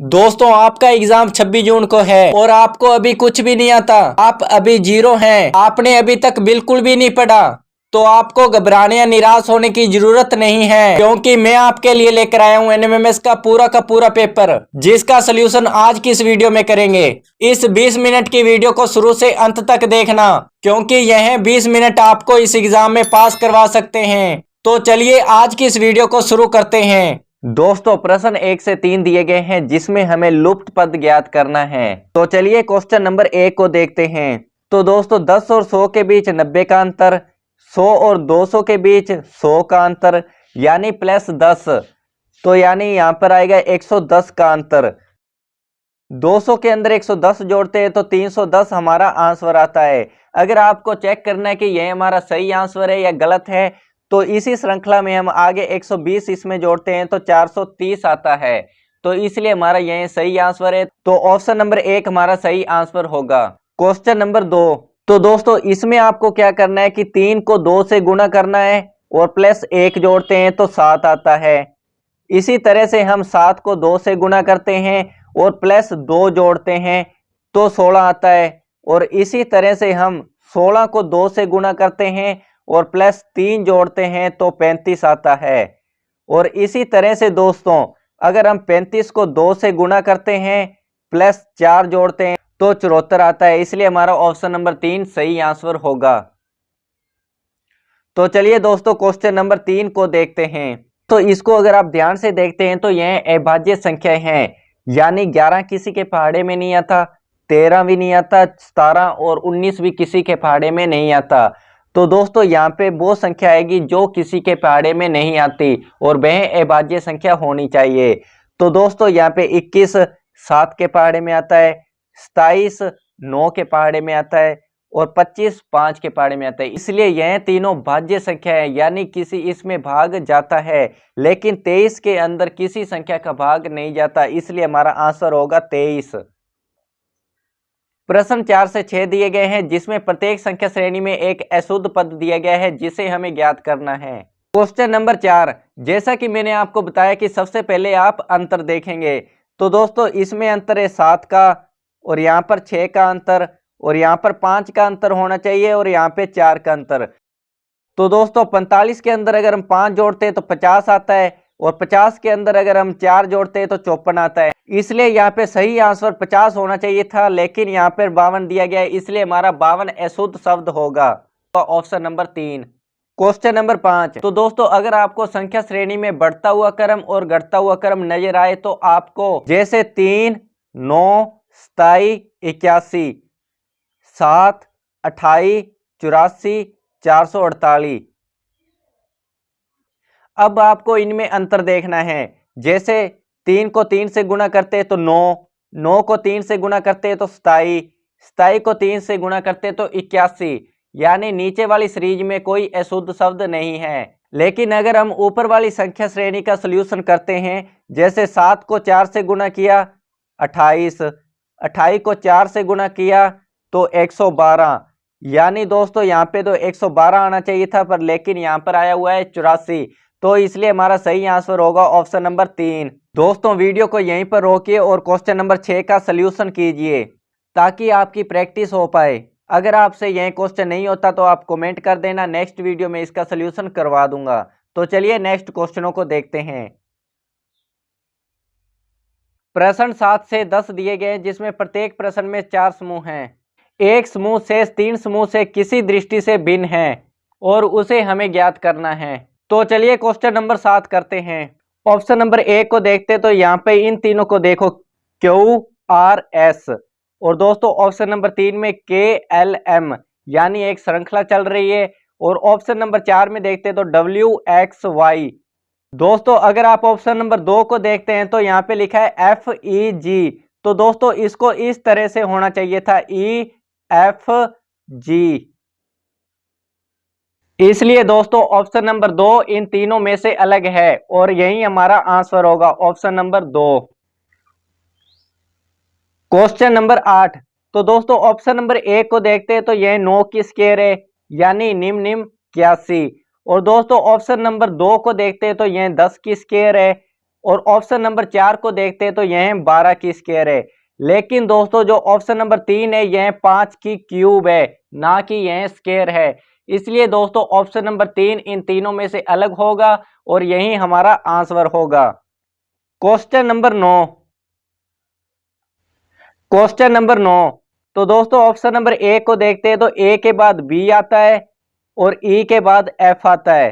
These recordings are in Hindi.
दोस्तों आपका एग्जाम 26 जून को है और आपको अभी कुछ भी नहीं आता। आप अभी जीरो हैं। आपने अभी तक बिल्कुल भी नहीं पढ़ा। तो आपको घबराने या निराश होने की जरूरत नहीं है, क्योंकि मैं आपके लिए लेकर आया हूं एनएमएमएस का पूरा पेपर, जिसका सोल्यूशन आज की इस वीडियो में करेंगे। इस 20 मिनट की वीडियो को शुरू से अंत तक देखना, क्योंकि यह 20 मिनट आपको इस एग्जाम में पास करवा सकते हैं। तो चलिए आज की इस वीडियो को शुरू करते हैं। दोस्तों प्रश्न 1 से 3 दिए गए हैं, जिसमें हमें लुप्त पद ज्ञात करना है। तो चलिए क्वेश्चन नंबर 1 को देखते हैं। तो दोस्तों 10 और 100 के बीच 90 का अंतर, 100 और 200 के बीच 100 का अंतर, यानी प्लस 10। तो यानी यहां पर आएगा 110 का अंतर। 200 के अंदर 110 जोड़ते हैं तो 310 हमारा आंसर आता है। अगर आपको चेक करना है कि यह हमारा सही आंसर है या गलत है, तो इसी श्रृंखला में हम आगे 120 इसमें जोड़ते हैं तो 430 आता है। तो इसलिए हमारा यह सही आंसर है। तो ऑप्शन नंबर 1 हमारा सही आंसर होगा। Question number 2। तो दोस्तों इसमें आपको क्या करना है कि 3 को 2 से गुणा करना है और प्लस 1 जोड़ते हैं तो 7 आता है। इसी तरह से हम 7 को 2 से गुणा करते हैं और प्लस 2 जोड़ते हैं तो 16 आता है। और इसी तरह से हम 16 को 2 से गुणा करते हैं और प्लस 3 जोड़ते हैं तो 35 आता है। और इसी तरह से दोस्तों अगर हम 35 को 2 से गुणा करते हैं प्लस 4 जोड़ते हैं तो 74 आता है। इसलिए हमारा ऑप्शन नंबर 3 सही आंसर होगा। तो चलिए दोस्तों क्वेश्चन नंबर 3 को देखते हैं। तो इसको अगर आप ध्यान से देखते हैं तो यह अभाज्य संख्या है, यानी 11 किसी के पहाड़े में नहीं आता, 13 भी नहीं आता, 17 और 19 भी किसी के पहाड़े में नहीं आता। तो दोस्तों यहाँ पे वो संख्या आएगी जो किसी के पहाड़े में नहीं आती और वह अभाज्य संख्या होनी चाहिए। तो दोस्तों यहाँ पे 21 7 के पहाड़े में आता है, 27 9 के पहाड़े में आता है और 25 5 के पहाड़े में आता है। इसलिए यह तीनों भाज्य संख्या है, यानी किसी इसमें भाग जाता है, लेकिन 23 के अंदर किसी संख्या का भाग नहीं जाता। इसलिए हमारा आंसर होगा 23। प्रश्न 4 से 6 दिए गए हैं, जिसमें प्रत्येक संख्या श्रेणी में एक अशुद्ध पद दिया गया है, जिसे हमें ज्ञात करना है। Question number 4। जैसा कि मैंने आपको बताया कि सबसे पहले आप अंतर देखेंगे। तो दोस्तों इसमें अंतर है 7 का और यहाँ पर 6 का अंतर और यहाँ पर 5 का अंतर होना चाहिए और यहाँ पे 4 का अंतर। तो दोस्तों 45 के अंदर अगर हम 5 जोड़ते हैं तो 50 आता है और 50 के अंदर अगर हम 4 जोड़ते हैं तो 54 आता है। इसलिए यहाँ पे सही आंसर 50 होना चाहिए था, लेकिन यहाँ पर 52 दिया गया है, इसलिए हमारा 52 अशुद्ध शब्द होगा। तो ऑप्शन नंबर 3। Question number 5। तो दोस्तों अगर आपको संख्या श्रेणी में बढ़ता हुआ क्रम और घटता हुआ क्रम नजर आए तो आपको जैसे 3 9 27 81 7 28 84 448, अब आपको इनमें अंतर देखना है। जैसे 3 को 3 से गुणा करते हैं तो 9, 9 को 3 से गुणा करते हैं तो 27, 27 को 3 से गुणा करते हैं तो 81, यानी नीचे वाली सीरीज में कोई अशुद्ध शब्द नहीं है। लेकिन अगर हम ऊपर वाली संख्या श्रेणी का सॉल्यूशन करते हैं, जैसे 7 को 4 से गुणा किया 28, 28 को 4 से गुणा किया तो 112, यानी दोस्तों यहाँ पे तो 112 आना चाहिए था, पर लेकिन यहाँ पर आया हुआ है 84। तो इसलिए हमारा सही आंसर होगा ऑप्शन नंबर 3। दोस्तों वीडियो को यहीं पर रोकिए और क्वेश्चन नंबर 6 का सलूशन कीजिए, ताकि आपकी प्रैक्टिस हो पाए। अगर आपसे यह क्वेश्चन नहीं होता तो आप कमेंट कर देना, नेक्स्ट वीडियो में इसका सलूशन करवा दूंगा। तो चलिए नेक्स्ट क्वेश्चनों को देखते हैं। प्रश्न 7 से 10 दिए गए, जिसमें प्रत्येक प्रश्न में 4 समूह हैं। एक समूह शेष 3 समूह से किसी दृष्टि से भिन्न है और उसे हमें ज्ञात करना है। तो चलिए क्वेश्चन नंबर 7 करते हैं। ऑप्शन नंबर 1 को देखते हैं। तो यहाँ पे इन तीनों को देखो, क्यू आर एस, और दोस्तों ऑप्शन नंबर 3 में के एल एम, यानी एक श्रृंखला चल रही है। और ऑप्शन नंबर 4 में देखते हैं तो डब्ल्यू एक्स वाई। दोस्तों अगर आप ऑप्शन नंबर 2 को देखते हैं तो यहाँ पे लिखा है एफ ई जी। तो दोस्तों इसको इस तरह से होना चाहिए था, ई एफ जी। इसलिए दोस्तों ऑप्शन नंबर 2 इन तीनों में से अलग है और यही हमारा आंसर होगा, ऑप्शन नंबर 2। Question number 8। तो दोस्तों ऑप्शन नंबर 1 को देखते हैं तो यह 9 की स्क्वायर है, यानी निम्न निम्न 81। और दोस्तों ऑप्शन नंबर 2 को देखते हैं तो यह 10 की स्क्वायर है, और ऑप्शन नंबर 4 को देखते हैं तो यह 12 की स्क्वायर है। लेकिन दोस्तों जो ऑप्शन नंबर 3 है यह 5 की क्यूब है, ना कि यह स्क्वायर है। इसलिए दोस्तों ऑप्शन नंबर 3 इन तीनों में से अलग होगा और यही हमारा आंसर होगा। Question number 9। Question number 9। तो दोस्तों ऑप्शन नंबर ए को देखते हैं तो ए के बाद बी आता है और ई के बाद एफ आता है।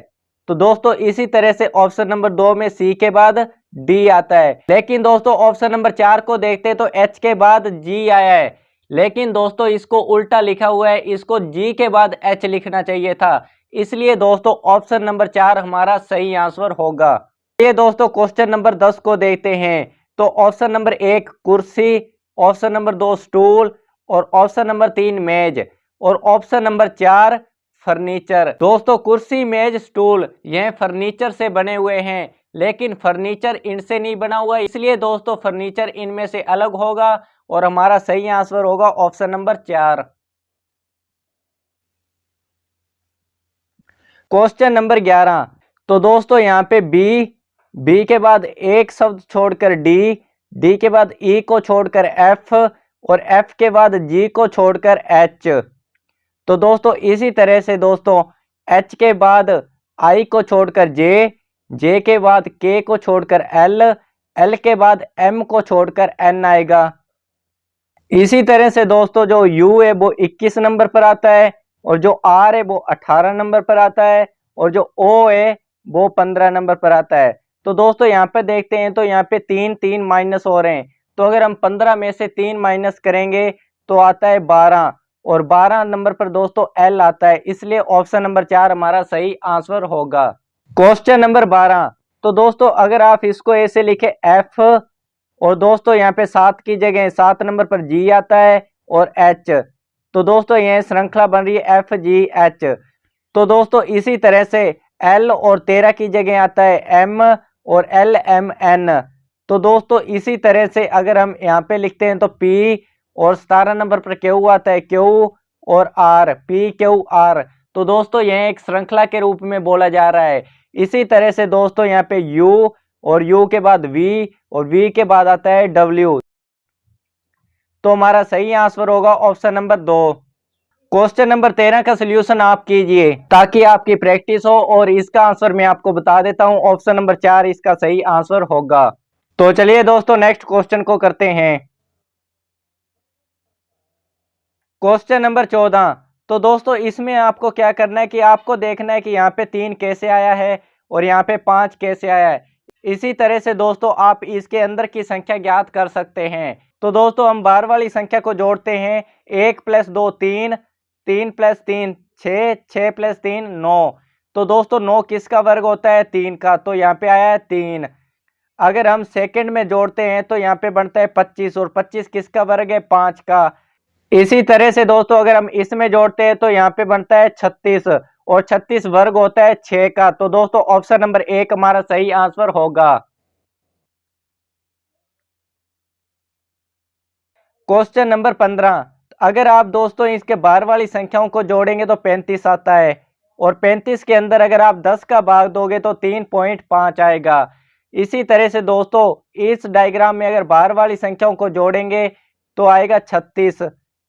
तो दोस्तों इसी तरह से ऑप्शन नंबर 2 में सी के बाद डी आता है। लेकिन दोस्तों ऑप्शन नंबर 4 को देखते हैं तो एच के बाद जी आया है। लेकिन दोस्तों इसको उल्टा लिखा हुआ है, इसको जी के बाद एच लिखना चाहिए था। इसलिए दोस्तों ऑप्शन नंबर 4 हमारा सही आंसर होगा। ये दोस्तों क्वेश्चन नंबर 10 को देखते हैं। तो ऑप्शन नंबर 1 कुर्सी, ऑप्शन नंबर 2 स्टूल और ऑप्शन नंबर 3 मेज और ऑप्शन नंबर 4 फर्नीचर। दोस्तों कुर्सी, मेज, स्टूल यह फर्नीचर से बने हुए हैं, लेकिन फर्नीचर इनसे नहीं बना हुआ, इसलिए दोस्तों फर्नीचर इनमें से अलग होगा और हमारा सही आंसर होगा ऑप्शन नंबर 4। Question number 11। तो दोस्तों यहाँ पे बी के बाद एक शब्द छोड़कर डी के बाद ई को छोड़कर एफ और एफ के बाद जी को छोड़कर एच। तो दोस्तों इसी तरह से दोस्तों एच के बाद आई को छोड़कर जे के बाद के को छोड़कर एल के बाद एम को छोड़कर एन आएगा। इसी तरह से दोस्तों जो यू है वो 21 नंबर पर आता है और जो आर है वो 18 नंबर पर आता है और जो ओ है वो 15 नंबर पर आता है। तो दोस्तों यहाँ पे देखते हैं तो यहाँ पे 3 माइनस हो रहे हैं। तो अगर हम 15 में से 3 माइनस करेंगे तो आता है 12 और 12 नंबर पर दोस्तों एल आता है, इसलिए ऑप्शन नंबर 4 हमारा सही आंसर होगा। Question number 12। तो दोस्तों अगर आप इसको ऐसे लिखे एफ और दोस्तों यहाँ पे 7 की जगह 7 नंबर पर जी आता है और एच, तो दोस्तों यह श्रृंखला बन रही है एफ जी एच। तो दोस्तों इसी तरह से एल और 13 की जगह आता है एम और एल एम एन। तो दोस्तों इसी तरह से अगर हम यहाँ पे लिखते हैं तो पी और 17 नंबर पर क्यू आता है क्यू और आर, पी क्यू आर। तो दोस्तों यह एक श्रृंखला के रूप में बोला जा रहा है। इसी तरह से दोस्तों यहाँ पे यू और यू के बाद वी और वी के बाद आता है डब्ल्यू। तो हमारा सही आंसर होगा ऑप्शन नंबर 2। क्वेश्चन नंबर 13 का सोल्यूशन आप कीजिए ताकि आपकी प्रैक्टिस हो और इसका आंसर मैं आपको बता देता हूं। ऑप्शन नंबर 4 इसका सही आंसर होगा। तो चलिए दोस्तों नेक्स्ट क्वेश्चन को करते हैं। Question number 14। तो दोस्तों इसमें आपको क्या करना है कि आपको देखना है कि यहाँ पे 3 कैसे आया है और यहाँ पे 5 कैसे आया है। इसी तरह से दोस्तों आप इसके अंदर की संख्या ज्ञात कर सकते हैं। तो दोस्तों हम बाहर वाली संख्या को जोड़ते हैं। 1 + 2 3, 3 + 3 6, 6 + 3 9। तो दोस्तों 9 किसका वर्ग होता है? 3 का। तो यहाँ पे आया है 3। अगर हम सेकंड में जोड़ते हैं तो यहाँ पे बनता है 25 और 25 किसका वर्ग है? 5 का। इसी तरह से दोस्तों अगर हम इसमें जोड़ते हैं तो यहाँ पे बनता है 36 और 36 वर्ग होता है 6 का। तो दोस्तों ऑप्शन नंबर 1 हमारा सही आंसर होगा। Question number 15। अगर आप दोस्तों इसके बाहर वाली संख्याओं को जोड़ेंगे तो 35 आता है और 35 के अंदर अगर आप 10 का भाग दोगे तो 3.5 आएगा। इसी तरह से दोस्तों इस डायग्राम में अगर बाहर वाली संख्याओं को जोड़ेंगे तो आएगा 36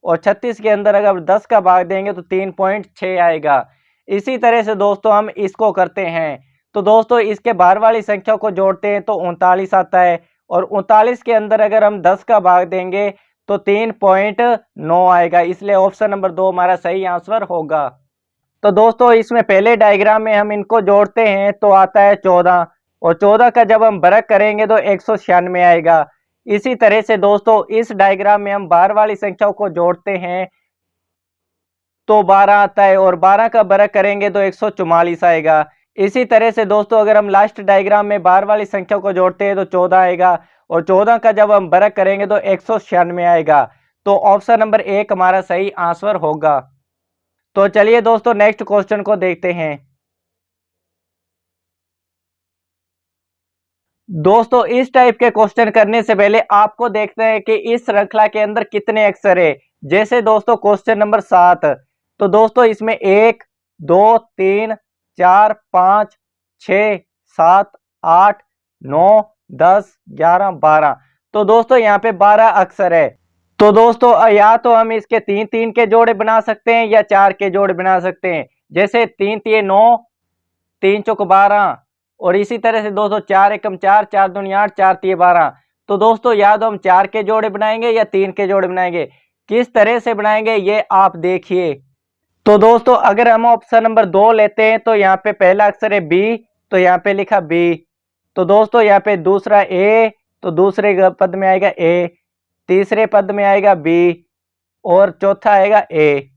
और 36 के अंदर अगर 10 का भाग देंगे तो 3.6 आएगा। इसी तरह से दोस्तों हम इसको करते हैं। तो दोस्तों इसके बाहर वाली संख्या को जोड़ते हैं तो 39 आता है और 39 के अंदर अगर हम 10 का भाग देंगे तो 3.9 आएगा, इसलिए ऑप्शन नंबर 2 हमारा सही आंसर होगा। तो दोस्तों इसमें पहले डायग्राम में हम इनको जोड़ते हैं तो आता है 14 और 14 का जब हम वर्ग करेंगे तो 196 आएगा। इसी तरह से दोस्तों इस डायग्राम में हम बाहर वाली संख्याओं को जोड़ते हैं तो 12 आता है और 12 का वर्ग करेंगे तो 144 आएगा। इसी तरह से दोस्तों अगर हम लास्ट डायग्राम में बाहर वाली संख्या को जोड़ते हैं तो 14 आएगा और 14 का जब हम वर्ग करेंगे तो 196 आएगा। तो ऑप्शन नंबर 1 हमारा सही आंसर होगा। तो चलिए दोस्तों नेक्स्ट क्वेश्चन को देखते हैं। दोस्तों इस टाइप के क्वेश्चन करने से पहले आपको देखना है कि इस श्रृंखला के अंदर कितने अक्षर है। जैसे दोस्तों क्वेश्चन नंबर 7। तो दोस्तों इसमें 1 2 3 4 5 6 7 8 9 10, 11, 12। तो दोस्तों यहाँ पे 12 अक्षर है। तो दोस्तों या तो हम इसके 3-3 के जोड़े बना सकते हैं या 4 के जोड़े बना सकते हैं। जैसे 3 तिये 9, 3 चौक 12, और इसी तरह से दोस्तों 4 एकम 4, 4 दूनी 8, 4 तिये 12। तो दोस्तों या तो हम 4 के जोड़े बनाएंगे या 3 के जोड़े बनाएंगे। किस तरह से बनाएंगे ये आप देखिए। तो दोस्तों अगर हम ऑप्शन नंबर 2 लेते हैं तो यहाँ पे पहला अक्षर है बी, तो यहाँ पे लिखा बी। तो दोस्तों यहाँ पे दूसरा ए, तो दूसरे पद में आएगा ए, तीसरे पद में आएगा बी, और चौथा आएगा ए।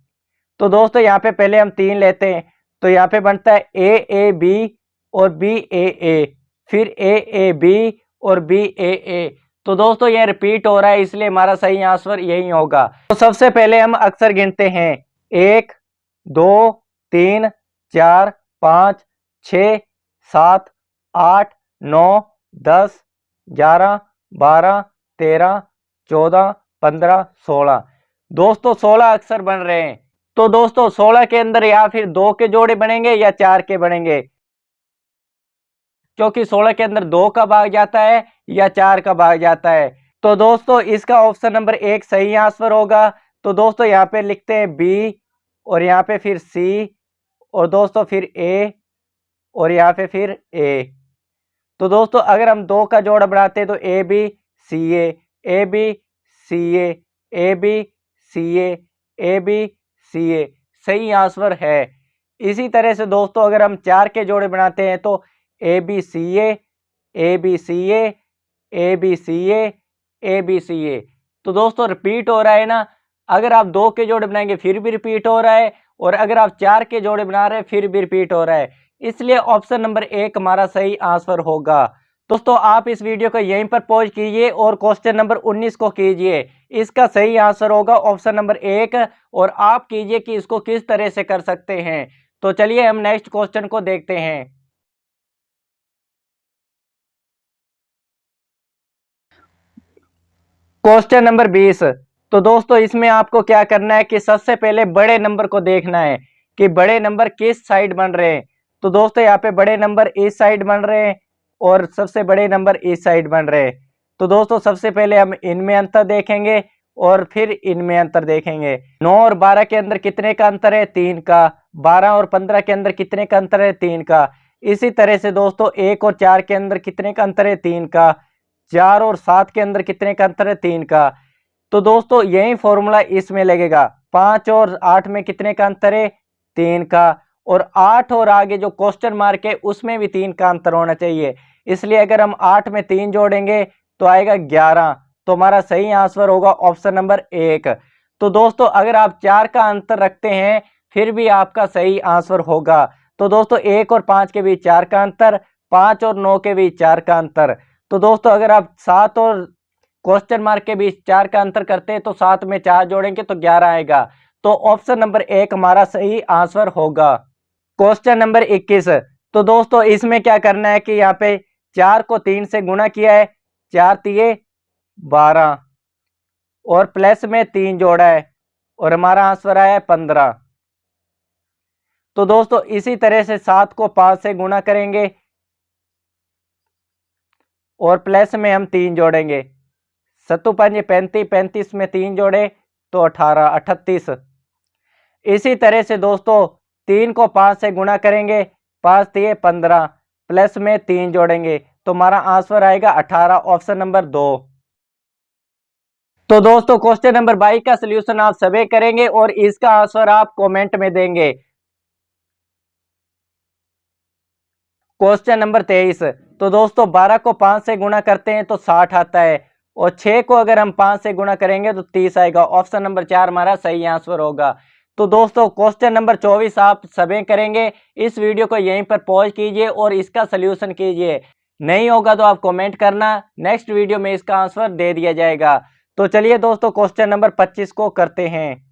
तो दोस्तों यहाँ पे पहले हम 3 लेते हैं, तो यहाँ पे बनता है ए ए बी और बी ए ए, फिर ए ए बी और बी ए ए। तो दोस्तों ये रिपीट हो रहा है, इसलिए हमारा सही आंसर यही होगा। तो सबसे पहले हम अक्षर गिनते हैं, 1 2 3 4 5 6 7 8 9 10 11 12 13 14 15 16। दोस्तों 16 अक्षर बन रहे हैं। तो दोस्तों 16 के अंदर या फिर 2 के जोड़े बनेंगे या 4 के बनेंगे, क्योंकि 16 के अंदर 2 का भाग जाता है या 4 का भाग जाता है। तो दोस्तों इसका ऑप्शन नंबर 1 सही आंसर होगा। तो दोस्तों यहाँ पे लिखते हैं बी, और यहाँ पे फिर सी, और दोस्तों फिर ए, और यहाँ पे फिर ए। तो दोस्तों अगर हम 2 का जोड़ा बनाते हैं तो A B C A B C A B C A B C A, सही आंसर है। इसी तरह से दोस्तों अगर हम 4 के जोड़े बनाते हैं तो A B C A B C A B C A B C A. तो दोस्तों रिपीट हो रहा है ना, अगर आप 2 के जोड़े बनाएंगे फिर भी रिपीट हो रहा है, और अगर आप 4 के जोड़े बना रहे हैं फिर भी रिपीट हो रहा है, इसलिए ऑप्शन नंबर 1 हमारा सही आंसर होगा। दोस्तों आप इस वीडियो को यहीं पर पॉज कीजिए और क्वेश्चन नंबर 19 को कीजिए। इसका सही आंसर होगा ऑप्शन नंबर 1, और आप कीजिए कि इसको किस तरह से कर सकते हैं। तो चलिए हम नेक्स्ट क्वेश्चन को देखते हैं। Question number 20। तो दोस्तों इसमें आपको क्या करना है कि सबसे पहले बड़े नंबर को देखना है कि बड़े नंबर किस साइड बन रहे हैं। तो दोस्तों यहाँ पे बड़े नंबर इस साइड बन रहे हैं और सबसे बड़े नंबर इस साइड बन रहे हैं। तो दोस्तों सबसे पहले हम इनमें अंतर देखेंगे और फिर इनमें अंतर देखेंगे। 9 और 12 के अंदर कितने का अंतर है? 3 का। 12 और 15 के अंदर कितने का अंतर है? 3 का। इसी तरह से दोस्तों 1 और 4 के अंदर कितने का अंतर है? 3 का। 4 और 7 के अंदर कितने का अंतर है? 3 का। तो दोस्तों यही फॉर्मूला इसमें लगेगा। 5 और 8 में कितने का अंतर है? 3 का। और 8 और आगे जो क्वेश्चन मार्क है उसमें भी 3 का अंतर होना चाहिए, इसलिए अगर हम 8 में 3 जोड़ेंगे तो आएगा 11। तो हमारा सही आंसर होगा ऑप्शन नंबर 1। तो दोस्तों अगर आप 4 का अंतर रखते हैं फिर भी आपका सही आंसर होगा। तो दोस्तों 1 और 5 के बीच 4 का अंतर, 5 और 9 के बीच 4 का अंतर। तो दोस्तों अगर आप 7 और क्वेश्चन मार्क के बीच 4 का अंतर करते हैं तो 7 में 4 जोड़ेंगे तो 11 आएगा। तो ऑप्शन नंबर 1 हमारा सही आंसर होगा। Question number 21। तो दोस्तों इसमें क्या करना है कि यहाँ पे 4 को 3 से गुणा किया है, 4 तिये 12, और प्लस में 3 जोड़ा है और हमारा आंसर आया है 15। तो दोस्तों इसी तरह से 7 को 5 से गुणा करेंगे और प्लस में हम 3 जोड़ेंगे। 7 5 35, 35 में 3 जोड़े तो 18, 38। इसी तरह से दोस्तों 3 को 5 से गुणा करेंगे, 5 तिये 15, प्लस में 3 जोड़ेंगे तो हमारा आंसर आएगा 18, ऑप्शन नंबर 2। तो दोस्तों क्वेश्चन नंबर 22 का सलूशन आप सभी करेंगे और इसका आंसर आप कमेंट में देंगे। Question number 23। तो दोस्तों 12 को 5 से गुणा करते हैं तो 60 आता है, और 6 को अगर हम 5 से गुणा करेंगे तो 30 आएगा। ऑप्शन नंबर 4 हमारा सही आंसर होगा। तो दोस्तों क्वेश्चन नंबर 24 आप सभी करेंगे। इस वीडियो को यहीं पर पॉज कीजिए और इसका सलूशन कीजिए। नहीं होगा तो आप कमेंट करना, नेक्स्ट वीडियो में इसका आंसर दे दिया जाएगा। तो चलिए दोस्तों क्वेश्चन नंबर 25 को करते हैं।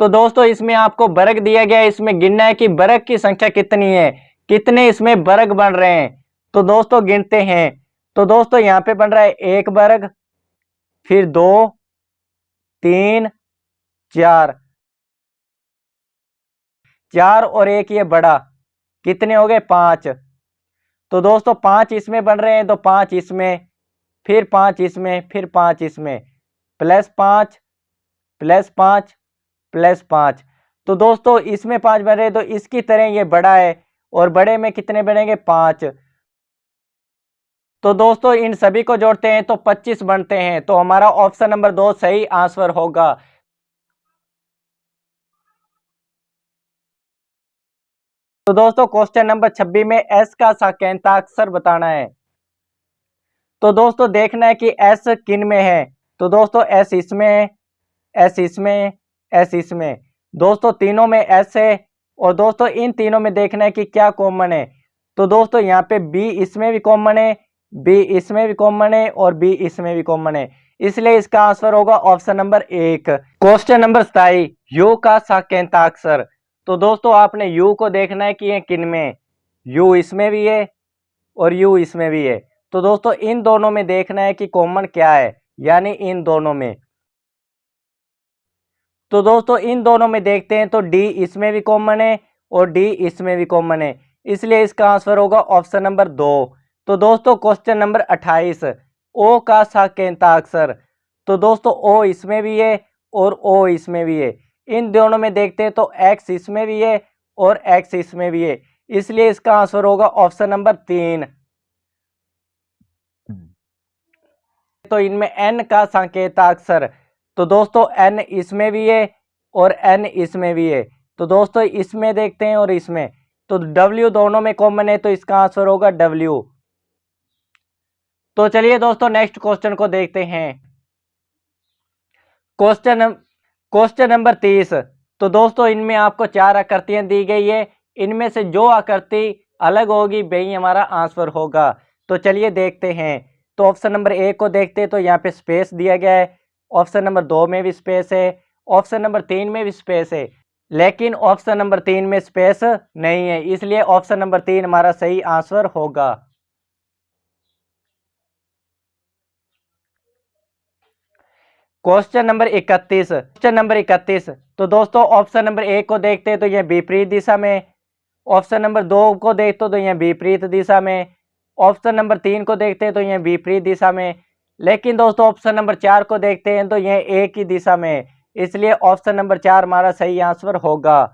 तो दोस्तों इसमें आपको वर्ग दिया गया है, इसमें गिनना है कि वर्ग की संख्या कितनी है, कितने इसमें वर्ग बन रहे हैं। तो दोस्तों गिनते हैं। तो दोस्तों यहाँ पे बन रहा है 1 वर्ग, फिर 2 3 4, 4 और 1 ये बड़ा, कितने हो गए? 5। तो दोस्तों 5 इसमें बन रहे हैं तो 5 इसमें, फिर 5 इसमें, फिर 5 इसमें, +5 +5 +5। तो दोस्तों इसमें 5 बन रहे, तो इसकी तरह ये बड़ा है और बड़े में कितने बनेंगे 5। तो दोस्तों इन सभी को जोड़ते हैं तो 25 बनते हैं। तो हमारा ऑप्शन नंबर 2 सही आंसर होगा। तो दोस्तों क्वेश्चन नंबर 26 में एस का साकेंताक्षर बताना है। तो दोस्तों देखना है कि एस किन में है। तो दोस्तों एस इसमें है, एस इसमें, एस इसमें, दोस्तों तीनों में एस है। और दोस्तों इन तीनों में देखना है कि क्या कॉमन है। तो दोस्तों यहाँ पे बी इसमें भी कॉमन है, बी इसमें भी कॉमन है और बी इसमें भी कॉमन है, इसलिए इसका आंसर होगा option number 1। Question number 27 you का साकेंताक्षर। तो दोस्तों आपने यू को देखना है कि ये किन में, यू इसमें भी है और यू इसमें भी है। तो दोस्तों इन दोनों में देखना है कि कॉमन क्या है, यानी इन दोनों में। तो दोस्तों इन दोनों में देखते हैं तो डी इसमें भी कॉमन है और डी इसमें भी कॉमन है, इसलिए इसका आंसर होगा ऑप्शन नंबर 2। तो दोस्तों क्वेश्चन नंबर 28 ओ का साकेंताक्षर। तो दोस्तों ओ इसमें भी है और ओ इसमें भी है, इन दोनों में देखते हैं तो एक्स इसमें भी है और एक्स इसमें भी है, इसलिए इसका आंसर होगा ऑप्शन नंबर 3। तो इनमें एन का संकेताक्षर। तो दोस्तों एन इसमें भी है और एन इसमें भी है। तो दोस्तों इसमें देखते हैं और इसमें, तो डब्ल्यू दोनों में कॉमन है, तो इसका आंसर होगा डब्ल्यू। तो चलिए दोस्तों नेक्स्ट क्वेश्चन को देखते हैं। Question number 30। तो दोस्तों इनमें आपको 4 आकृतियां दी गई है, इनमें से जो आकृति अलग होगी वही हमारा आंसर होगा। तो चलिए देखते हैं। तो ऑप्शन नंबर 1 को देखते हैं तो यहाँ पे स्पेस दिया गया है, ऑप्शन नंबर 2 में भी स्पेस है, ऑप्शन नंबर 3 में भी स्पेस है, लेकिन ऑप्शन नंबर 3 में स्पेस नहीं है, इसलिए ऑप्शन नंबर 3 हमारा सही आंसर होगा। Question number 31। तो दोस्तों ऑप्शन नंबर 1 को देखते हैं तो यह विपरीत दिशा में, ऑप्शन नंबर 2 को देखते हो तो यह विपरीत दिशा में, ऑप्शन नंबर 3 को देखते हैं तो यह विपरीत दिशा में, लेकिन दोस्तों ऑप्शन नंबर 4 को देखते हैं तो यह एक ही दिशा में, इसलिए ऑप्शन नंबर 4 हमारा सही आंसर होगा।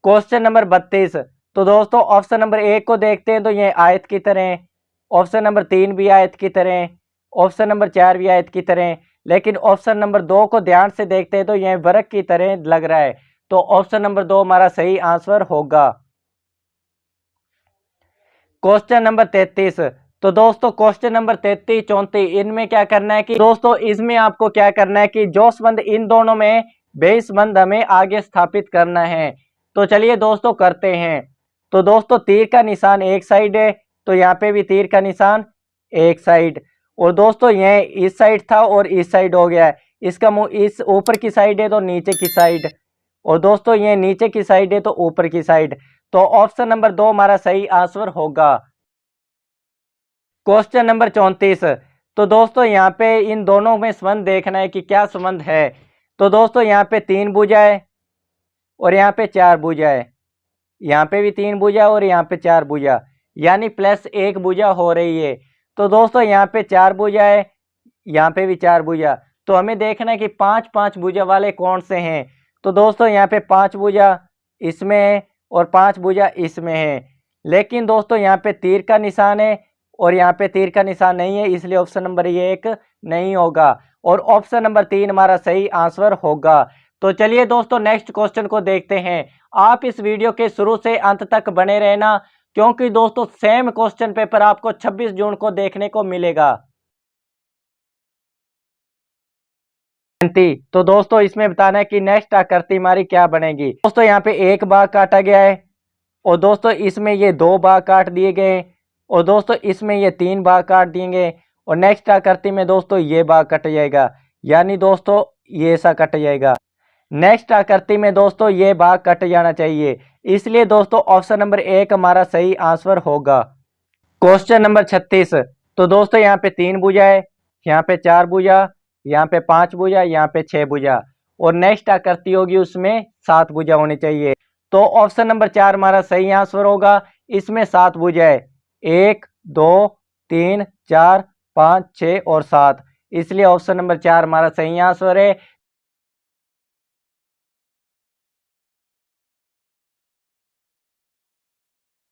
Question number 32। तो दोस्तों ऑप्शन नंबर 1 को देखते हैं तो यह आयत की तरह, ऑप्शन नंबर 3 भी आयत की तरह, ऑप्शन नंबर 4 भी आयत की तरह, लेकिन ऑप्शन नंबर 2 को ध्यान से देखते हैं तो यह वर्ग की तरह लग रहा है, तो ऑप्शन नंबर 2 हमारा सही आंसर होगा। Question number 33। तो दोस्तों क्वेश्चन नंबर 33 34 इनमें क्या करना है कि दोस्तों इसमें आपको क्या करना है कि जो संबंध इन दोनों में वे संबंध हमें आगे स्थापित करना है। तो चलिए दोस्तों करते हैं। तो दोस्तों तीर का निशान एक साइड है, तो यहाँ पे भी तीर का निशान एक साइड, और दोस्तों यह इस साइड था और इस साइड हो गया है, इसका मुंह इस ऊपर की साइड है तो नीचे की साइड, और दोस्तों ये नीचे की साइड है तो ऊपर की साइड, तो ऑप्शन नंबर 2 हमारा सही आंसर होगा। Question number 34। तो दोस्तों यहाँ पे इन दोनों में संबंध देखना है कि क्या संबंध है। तो दोस्तों यहाँ पे 3 भुजा है और यहाँ पे 4 भुजा है, यहाँ पे भी 3 भुजा और यहाँ पे 4 भुजा, यानी +1 भुजा हो रही है। तो दोस्तों यहाँ पे 4 भुजा है, यहाँ पे भी 4 भुजा, तो हमें देखना है कि 5-5 भुजा वाले कौन से हैं। तो दोस्तों यहाँ पे 5 भुजा इसमें है और 5 भुजा इसमें है, लेकिन दोस्तों यहाँ पे तीर का निशान है और यहाँ पे तीर का निशान नहीं है, इसलिए ऑप्शन नंबर 1 नहीं होगा और ऑप्शन नंबर 3 हमारा सही आंसर होगा। तो चलिए दोस्तों नेक्स्ट क्वेश्चन को देखते हैं। आप इस वीडियो के शुरू से अंत तक बने रहना, क्योंकि दोस्तों सेम क्वेश्चन पेपर आपको 26 जून को देखने को मिलेगा। तो दोस्तों इसमें बताना है कि नेक्स्ट आकृति हमारी क्या बनेगी। दोस्तों यहाँ पे एक बाग काटा गया है और दोस्तों इसमें ये 2 बाग काट दिए गए और दोस्तों इसमें ये 3 बाग काट दिए गए और नेक्स्ट आकृति में दोस्तों ये बाग कट जाएगा, यानी दोस्तों ये ऐसा कट जाएगा। नेक्स्ट आकृति में दोस्तों ये बाग कट जाना चाहिए, इसलिए दोस्तों ऑप्शन नंबर 1 हमारा सही आंसर होगा। Question number 36। तो दोस्तों यहाँ पे 3 भुजा है, यहाँ पे 4 भुजा, यहाँ पे 5 भुजा, यहाँ पे 6 भुजा, और नेक्स्ट आकृति होगी उसमें 7 भुजा होनी चाहिए, तो ऑप्शन नंबर 4 हमारा सही आंसर होगा। इसमें 7 भुजा है, 1 2 3 4 5, 6 और 7, इसलिए ऑप्शन नंबर 4 हमारा सही आंसर है।